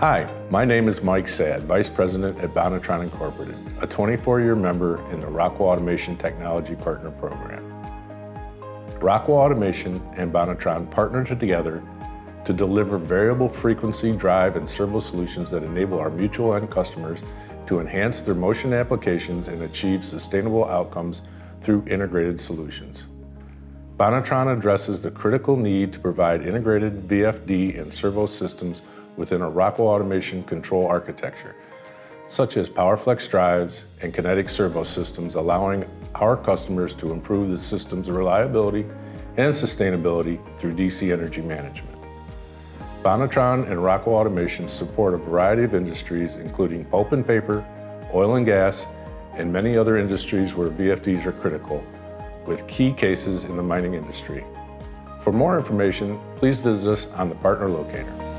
Hi, my name is Mike Sad, Vice President at Bonitron Incorporated, a 24-year member in the Rockwell Automation Technology Partner Program. Rockwell Automation and Bonitron partnered together to deliver variable frequency drive and servo solutions that enable our mutual end customers to enhance their motion applications and achieve sustainable outcomes through integrated solutions. Bonitron addresses the critical need to provide integrated VFD and servo systems within a Rockwell automation control architecture, such as PowerFlex drives and kinetic servo systems, allowing our customers to improve the system's reliability and sustainability through DC energy management. Bonitron and Rockwell Automation support a variety of industries, including pulp and paper, oil and gas, and many other industries where VFDs are critical, with key cases in the mining industry. For more information, please visit us on the partner locator.